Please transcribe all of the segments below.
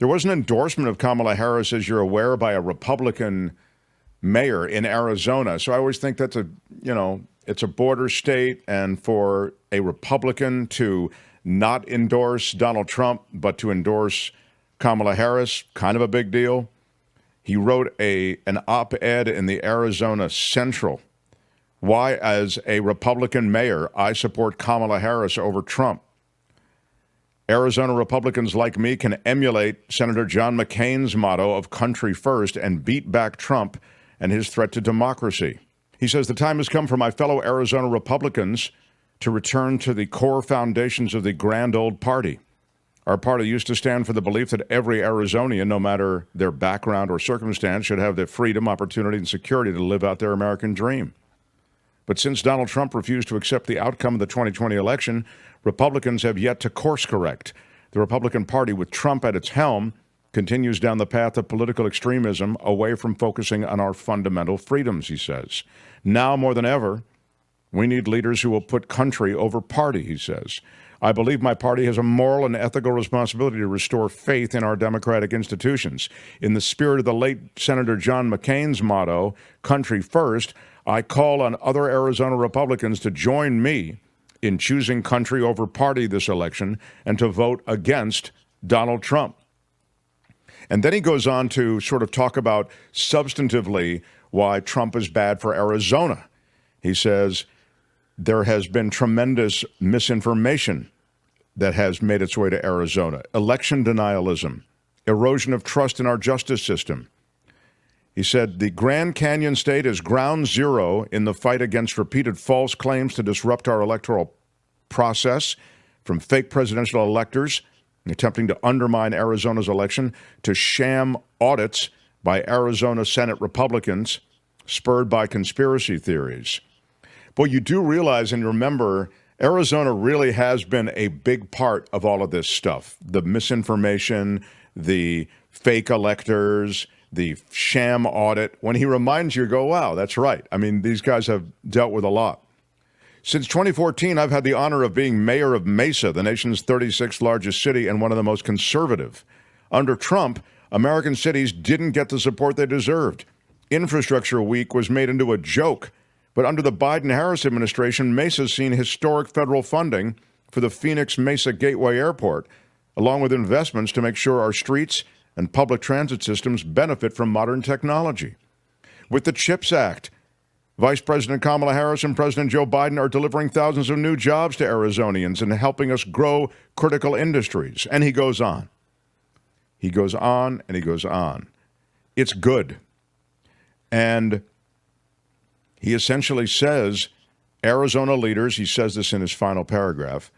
There was an endorsement of Kamala Harris, as you're aware, by a Republican mayor in Arizona. So I always think that's it's a border state, and for a Republican to not endorse Donald Trump, but to endorse Kamala Harris, kind of a big deal. He wrote an op-ed in the Arizona Central. Why, as a Republican mayor, I support Kamala Harris over Trump. Arizona Republicans like me can emulate Senator John McCain's motto of country first and beat back Trump and his threat to democracy. He says the time has come for my fellow Arizona Republicans to return to the core foundations of the grand old party. Our party used to stand for the belief that every Arizonian, no matter their background or circumstance, should have the freedom, opportunity, and security to live out their American dream. But since Donald Trump refused to accept the outcome of the 2020 election, Republicans have yet to course correct. The Republican Party, with Trump at its helm, continues down the path of political extremism away from focusing on our fundamental freedoms, he says. Now more than ever, we need leaders who will put country over party, he says. I believe my party has a moral and ethical responsibility to restore faith in our democratic institutions. In the spirit of the late Senator John McCain's motto, country first, I call on other Arizona Republicans to join me in choosing country over party this election and to vote against Donald Trump. And then he goes on to sort of talk about substantively why Trump is bad for Arizona. He says there has been tremendous misinformation that has made its way to Arizona, election denialism, erosion of trust in our justice system. He said the Grand Canyon State is ground zero in the fight against repeated false claims to disrupt our electoral process, from fake presidential electors attempting to undermine Arizona's election to sham audits by Arizona Senate Republicans spurred by conspiracy theories. Well, you do realize and remember, Arizona really has been a big part of all of this stuff. The misinformation, the fake electors, the sham audit. When he reminds you, go, wow, that's right. I mean, these guys have dealt with a lot. Since 2014, I've had the honor of being mayor of Mesa, the nation's 36th largest city and one of the most conservative. Under Trump, American cities didn't get the support they deserved. Infrastructure Week was made into a joke. But under the Biden-Harris administration, Mesa's seen historic federal funding for the Phoenix-Mesa Gateway Airport, along with investments to make sure our streets and public transit systems benefit from modern technology. With the CHIPS Act, Vice President Kamala Harris and President Joe Biden are delivering thousands of new jobs to Arizonians and helping us grow critical industries. And he goes on. He goes on and he goes on. It's good. And he essentially says, Arizona leaders, he says this in his final paragraph.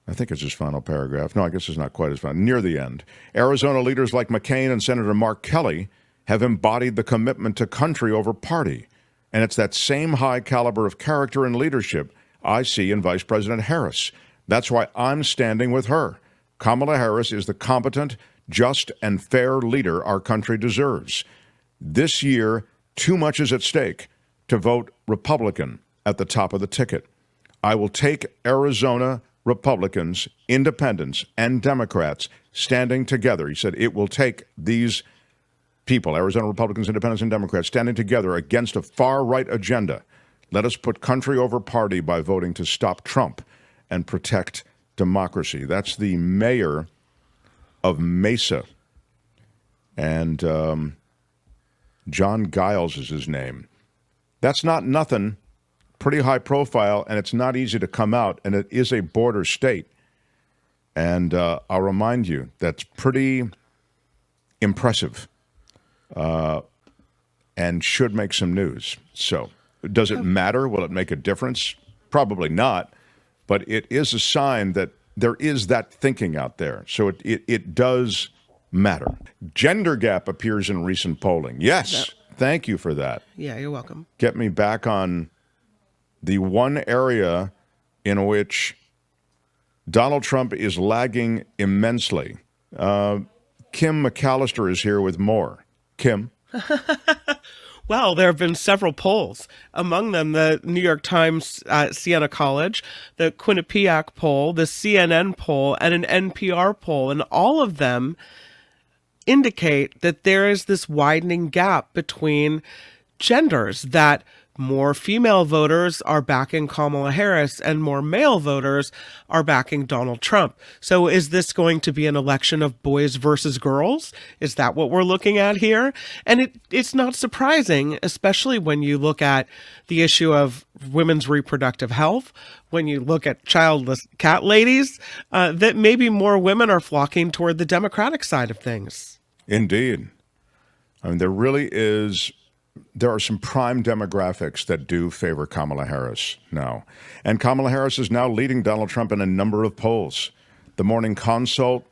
I think it's his final paragraph. No, I guess it's not quite his final. Near the end. Arizona leaders like McCain and Senator Mark Kelly have embodied the commitment to country over party. And it's that same high caliber of character and leadership I see in Vice President Harris. That's why I'm standing with her. Kamala Harris is the competent, just, and fair leader our country deserves. This year, too much is at stake to vote Republican at the top of the ticket. I will take Arizona Republicans, independents, and Democrats standing together. He said it will take these people, Arizona Republicans, independents, and Democrats, standing together against a far-right agenda. Let us put country over party by voting to stop Trump and protect democracy. That's the mayor of Mesa. And John Giles is his name. That's not nothing. Pretty high profile, and it's not easy to come out, and it is a border state. And I'll remind you, that's pretty impressive and should make some news. So, does it matter? Will it make a difference? Probably not, but it is a sign that there is that thinking out there. So it does matter. Gender gap appears in recent polling. Yes, thank you for that. Yeah, you're welcome. Get me back on the one area in which Donald Trump is lagging immensely. Kim McAllister is here with more. Kim. Well, there have been several polls. Among them, the New York Times Siena College, the Quinnipiac poll, the CNN poll, and an NPR poll. And all of them indicate that there is this widening gap between genders, that more female voters are backing Kamala Harris and more male voters are backing Donald Trump. So is this going to be an election of boys versus girls? Is that what we're looking at here? And it's not surprising, especially when you look at the issue of women's reproductive health, when you look at childless cat ladies, that maybe more women are flocking toward the Democratic side of things. Indeed. I mean, there are some prime demographics that do favor Kamala Harris now. And Kamala Harris is now leading Donald Trump in a number of polls. The Morning Consult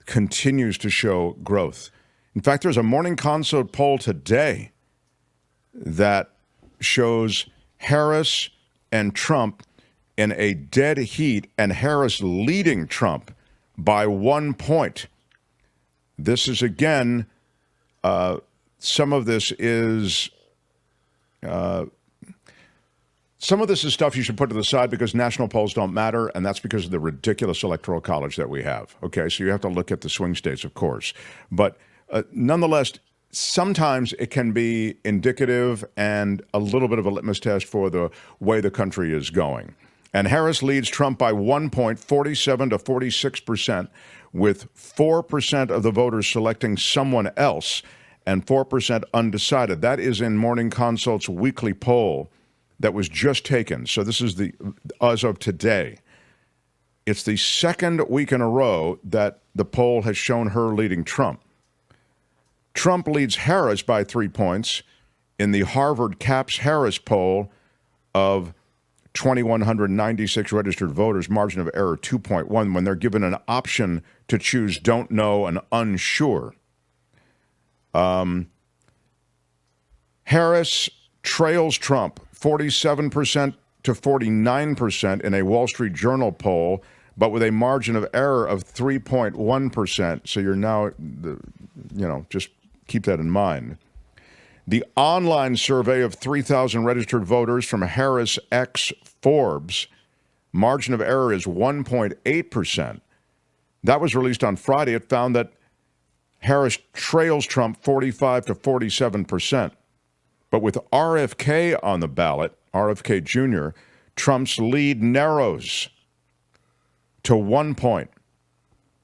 continues to show growth. In fact, there's a Morning Consult poll today that shows Harris and Trump in a dead heat, and Harris leading Trump by 1 point. This is, again, some of this is stuff you should put to the side because national polls don't matter, and that's because of the ridiculous electoral college that we have. Okay, so you have to look at the swing states, of course. But nonetheless, sometimes it can be indicative and a little bit of a litmus test for the way the country is going. And Harris leads Trump by 1 point, 47 to 46%, with 4% of the voters selecting someone else and 4% undecided. That is in Morning Consult's weekly poll that was just taken. So this is as of today. It's the second week in a row that the poll has shown her leading Trump. Trump leads Harris by 3 points in the Harvard Capps-Harris poll of 2,196 registered voters, margin of error 2.1, when they're given an option to choose don't know and unsure. Harris trails Trump 47% to 49% in a Wall Street Journal poll, but with a margin of error of 3.1%. So you're now, just keep that in mind. The online survey of 3,000 registered voters from Harris x Forbes, margin of error is 1.8%. That was released on Friday. It found that Harris trails Trump 45 to 47%. But with RFK on the ballot, RFK Jr., Trump's lead narrows to 1 point,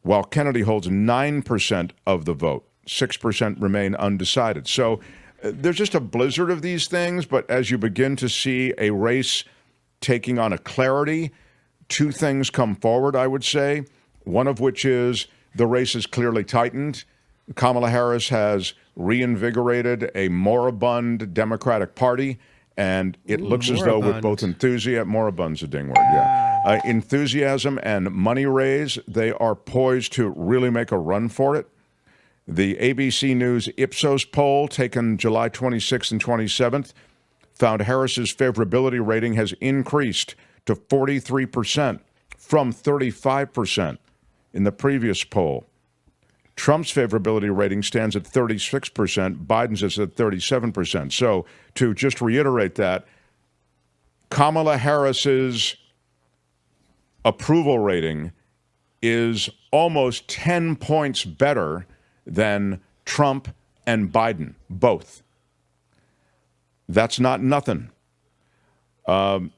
while Kennedy holds 9% of the vote. 6% remain undecided. So there's just a blizzard of these things, but as you begin to see a race taking on a clarity, two things come forward, I would say, one of which is the race is clearly tightened. Kamala Harris has reinvigorated a moribund Democratic Party, and it looks as though with both moribund's a ding word, enthusiasm and money raise, they are poised to really make a run for it. The ABC News Ipsos poll taken July 26th and 27th found Harris's favorability rating has increased to 43% from 35% in the previous poll. Trump's favorability rating stands at 36%. Biden's is at 37%. So to just reiterate that, Kamala Harris's approval rating is almost 10 points better than Trump and Biden, both. That's not nothing. I'd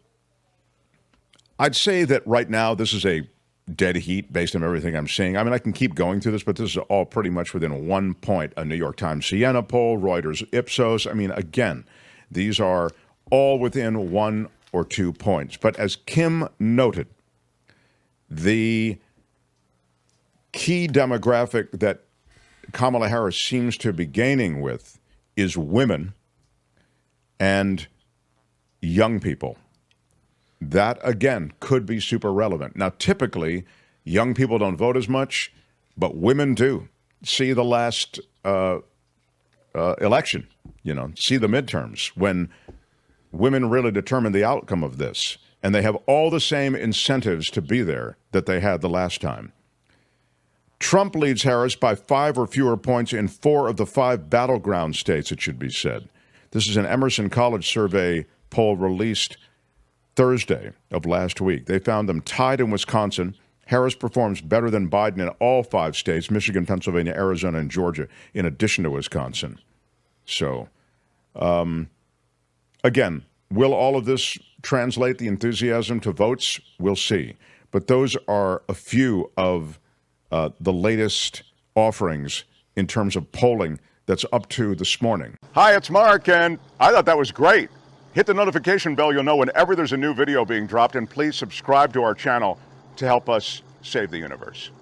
say that right now this is a dead heat based on everything I'm seeing. I mean, I can keep going through this, but this is all pretty much within 1 point. A New York Times Siena poll, Reuters Ipsos. I mean, again, these are all within 1 or 2 points. But as Kim noted, the key demographic that Kamala Harris seems to be gaining with is women and young people. That, again, could be super relevant. Now, typically, young people don't vote as much, but women do. See the last election, see the midterms, when women really determine the outcome of this, and they have all the same incentives to be there that they had the last time. Trump leads Harris by 5 or fewer points in 4 of the 5 battleground states, it should be said. This is an Emerson College survey poll released Thursday of last week. They found them tied in Wisconsin. Harris performs better than Biden in all 5 states, Michigan, Pennsylvania, Arizona, and Georgia, in addition to Wisconsin. So, again, will all of this translate the enthusiasm to votes? We'll see. But those are a few of the latest offerings in terms of polling that's up to this morning. Hi, it's Mark, and I thought that was great. Hit the notification bell. You'll know whenever there's a new video being dropped, and please subscribe to our channel to help us save the universe.